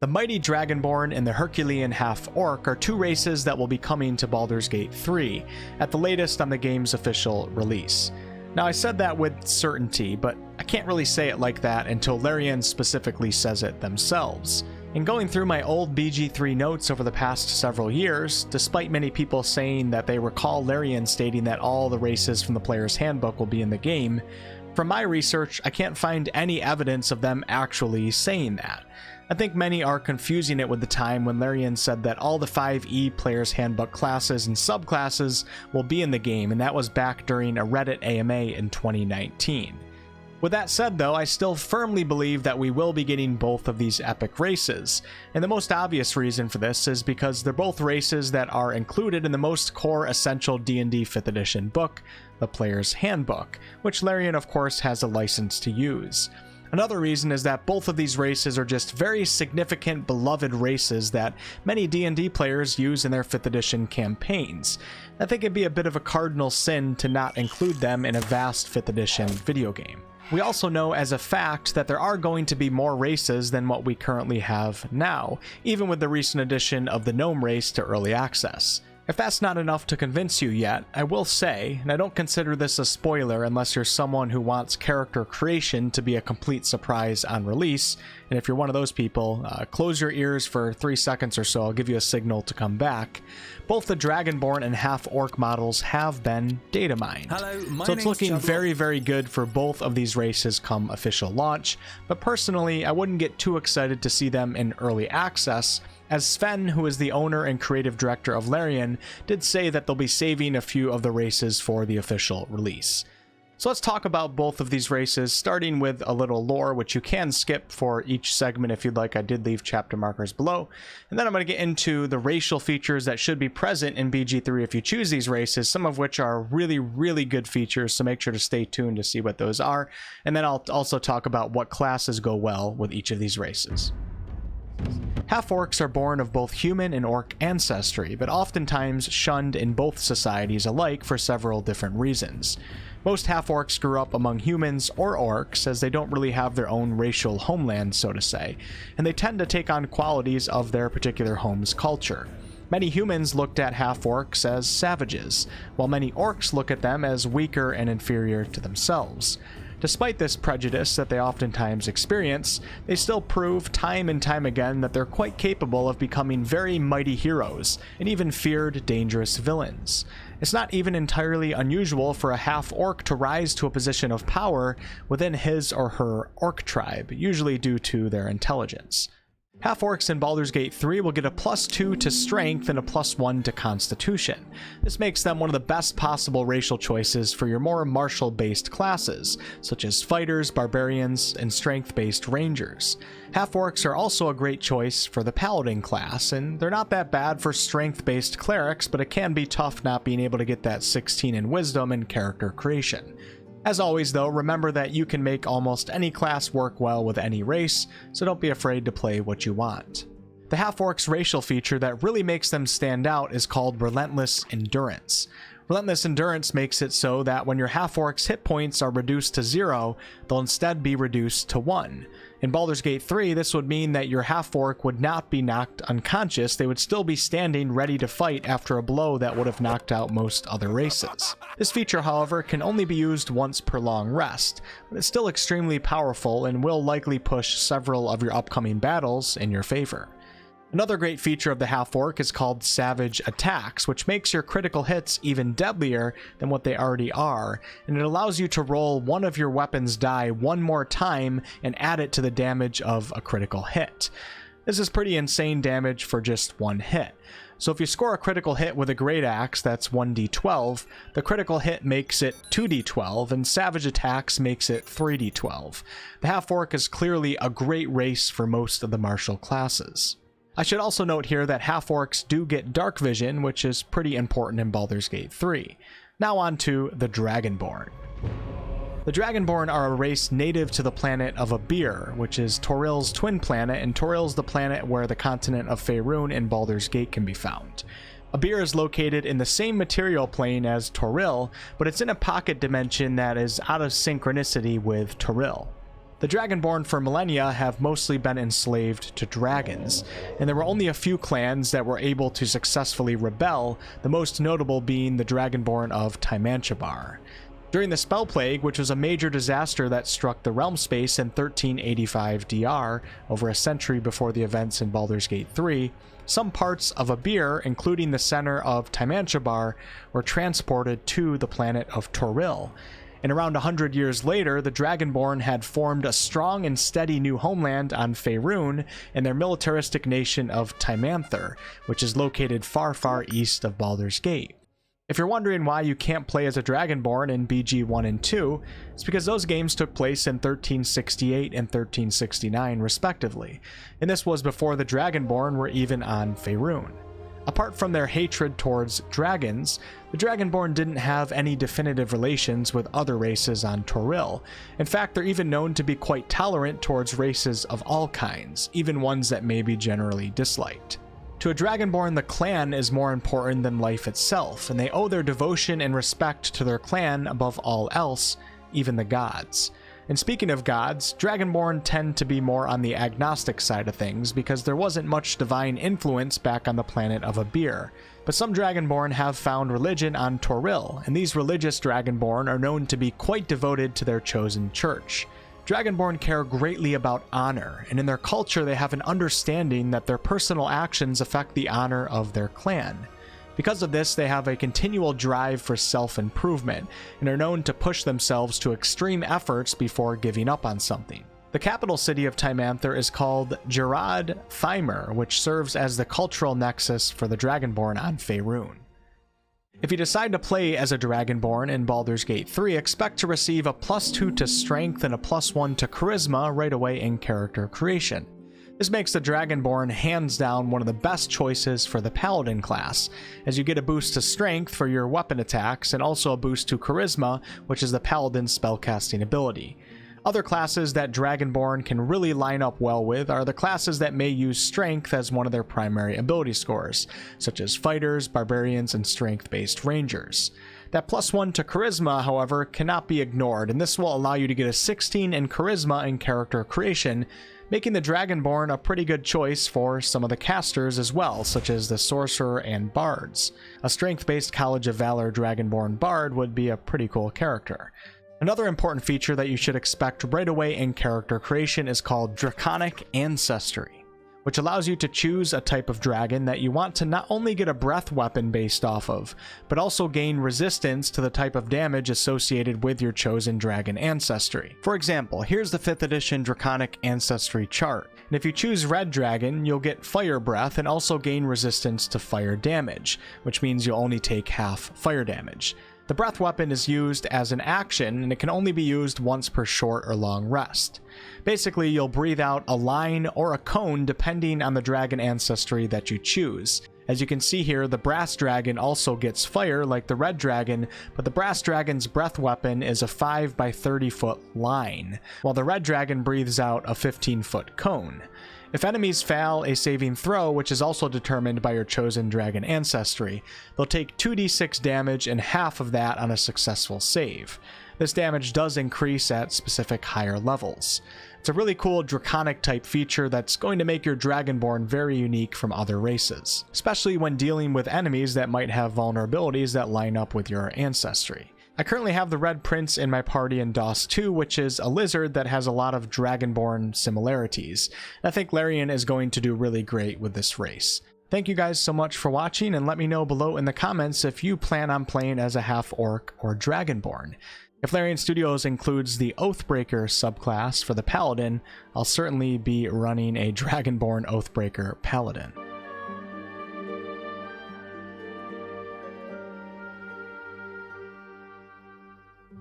The mighty Dragonborn and the Herculean Half-Orc are two races that will be coming to Baldur's Gate 3, at the latest on the game's official release. Now I said that with certainty, but I can't really say it like that until Larian specifically says it themselves. In going through my old BG3 notes over the past several years, despite many people saying that they recall Larian stating that all the races from the player's handbook will be in the game, from my research I can't find any evidence of them actually saying that. I think many are confusing it with the time when Larian said that all the 5e player's handbook classes and subclasses will be in the game, and that was back during a Reddit AMA in 2019. With that said though, I still firmly believe that we will be getting both of these epic races, and the most obvious reason for this is because they're both races that are included in the most core essential D&D 5th edition book, the Player's Handbook, which Larian of course has a license to use. Another reason is that both of these races are just very significant, beloved races that many D&D players use in their 5th edition campaigns. I think it'd be a bit of a cardinal sin to not include them in a vast 5th edition video game. We also know as a fact that there are going to be more races than what we currently have now, even with the recent addition of the Gnome race to early access. If that's not enough to convince you yet, I will say, and I don't consider this a spoiler unless you're someone who wants character creation to be a complete surprise on release, and if you're one of those people, close your ears for 3 seconds or so, I'll give you a signal to come back. Both the Dragonborn and Half-Orc models have been data mined. So it's looking very, very good for both of these races come official launch, but personally I wouldn't get too excited to see them in early access, as Sven, who is the owner and creative director of Larian, did say that they'll be saving a few of the races for the official release. So let's talk about both of these races, starting with a little lore, which you can skip for each segment if you'd like. I did leave chapter markers below. And then I'm going to get into the racial features that should be present in BG3 if you choose these races, some of which are really, really good features, so make sure to stay tuned to see what those are. And then I'll also talk about what classes go well with each of these races. Half-orcs are born of both human and orc ancestry, but oftentimes shunned in both societies alike for several different reasons. Most half-orcs grew up among humans or orcs, as they don't really have their own racial homeland, so to say, and they tend to take on qualities of their particular home's culture. Many humans looked at half-orcs as savages, while many orcs look at them as weaker and inferior to themselves. Despite this prejudice that they oftentimes experience, they still prove time and time again that they're quite capable of becoming very mighty heroes, and even feared, dangerous villains. It's not even entirely unusual for a half-orc to rise to a position of power within his or her orc tribe, usually due to their intelligence. Half-orcs in Baldur's Gate 3 will get a +2 to Strength and a +1 to Constitution. This makes them one of the best possible racial choices for your more martial-based classes, such as fighters, barbarians, and strength-based rangers. Half-orcs are also a great choice for the paladin class, and they're not that bad for strength-based clerics, but it can be tough not being able to get that 16 in wisdom and character creation. As always though, remember that you can make almost any class work well with any race, so don't be afraid to play what you want. The half-orcs' racial feature that really makes them stand out is called Relentless Endurance. Relentless Endurance makes it so that when your half-orcs' hit points are reduced to 0, they'll instead be reduced to 1. In Baldur's Gate 3, this would mean that your half-orc would not be knocked unconscious, they would still be standing ready to fight after a blow that would have knocked out most other races. This feature, however, can only be used once per long rest, but it's still extremely powerful and will likely push several of your upcoming battles in your favor. Another great feature of the half-orc is called Savage Attacks, which makes your critical hits even deadlier than what they already are, and it allows you to roll one of your weapon's die one more time and add it to the damage of a critical hit. This is pretty insane damage for just one hit. So if you score a critical hit with a great axe, that's 1d12, the critical hit makes it 2d12, and Savage Attacks makes it 3d12. The half-orc is clearly a great race for most of the martial classes. I should also note here that half-orcs do get dark vision, which is pretty important in Baldur's Gate 3. Now on to the Dragonborn. The Dragonborn are a race native to the planet of Abir, which is Toril's twin planet, and Toril's the planet where the continent of Faerun in Baldur's Gate can be found. Abir is located in the same material plane as Toril, but it's in a pocket dimension that is out of synchronicity with Toril. The Dragonborn for millennia have mostly been enslaved to dragons, and there were only a few clans that were able to successfully rebel, the most notable being the Dragonborn of Tymanchabar. During the Spell Plague, which was a major disaster that struck the realm space in 1385 DR, over a century before the events in Baldur's Gate 3, some parts of Abir, including the center of Tymanchabar, were transported to the planet of Toril. And around 100 years later, the Dragonborn had formed a strong and steady new homeland on Faerun in their militaristic nation of Tymanther, which is located far, far east of Baldur's Gate. If you're wondering why you can't play as a Dragonborn in BG 1 and 2, it's because those games took place in 1368 and 1369 respectively, and this was before the Dragonborn were even on Faerun. Apart from their hatred towards dragons, the Dragonborn didn't have any definitive relations with other races on Toril. In fact, they're even known to be quite tolerant towards races of all kinds, even ones that may be generally disliked. To a Dragonborn, the clan is more important than life itself, and they owe their devotion and respect to their clan above all else, even the gods. And speaking of gods, Dragonborn tend to be more on the agnostic side of things because there wasn't much divine influence back on the planet of Abir. But some Dragonborn have found religion on Toril, and these religious Dragonborn are known to be quite devoted to their chosen church. Dragonborn care greatly about honor, and in their culture they have an understanding that their personal actions affect the honor of their clan. Because of this, they have a continual drive for self-improvement, and are known to push themselves to extreme efforts before giving up on something. The capital city of Tymanther is called Gerad Thymer, which serves as the cultural nexus for the Dragonborn on Faerun. If you decide to play as a Dragonborn in Baldur's Gate 3, expect to receive a +2 to Strength and a +1 to Charisma right away in character creation. This makes the Dragonborn hands down one of the best choices for the Paladin class, as you get a boost to Strength for your weapon attacks and also a boost to Charisma, which is the Paladin's spellcasting ability. Other classes that Dragonborn can really line up well with are the classes that may use Strength as one of their primary ability scores, such as Fighters, Barbarians, and Strength-based Rangers. That +1 to Charisma, however, cannot be ignored, and this will allow you to get a 16 in Charisma in character creation, making the Dragonborn a pretty good choice for some of the casters as well, such as the Sorcerer and Bards. A Strength-based College of Valor Dragonborn Bard would be a pretty cool character. Another important feature that you should expect right away in character creation is called Draconic Ancestry, which allows you to choose a type of dragon that you want to not only get a breath weapon based off of, but also gain resistance to the type of damage associated with your chosen dragon ancestry. For example, here's the 5th edition Draconic Ancestry chart, and if you choose Red Dragon, you'll get Fire Breath and also gain resistance to fire damage, which means you'll only take half fire damage. The breath weapon is used as an action, and it can only be used once per short or long rest. Basically, you'll breathe out a line or a cone depending on the dragon ancestry that you choose. As you can see here, the Brass Dragon also gets fire like the Red Dragon, but the Brass Dragon's breath weapon is a 5 by 30 foot line, while the Red Dragon breathes out a 15-foot cone. If enemies fail a saving throw, which is also determined by your chosen dragon ancestry, they'll take 2d6 damage and half of that on a successful save. This damage does increase at specific higher levels. It's a really cool draconic type feature that's going to make your Dragonborn very unique from other races, especially when dealing with enemies that might have vulnerabilities that line up with your ancestry. I currently have the Red Prince in my party in DOS 2, which is a lizard that has a lot of Dragonborn similarities. I think Larian is going to do really great with this race. Thank you guys so much for watching, and let me know below in the comments if you plan on playing as a Half-Orc or Dragonborn. If Larian Studios includes the Oathbreaker subclass for the Paladin, I'll certainly be running a Dragonborn Oathbreaker Paladin.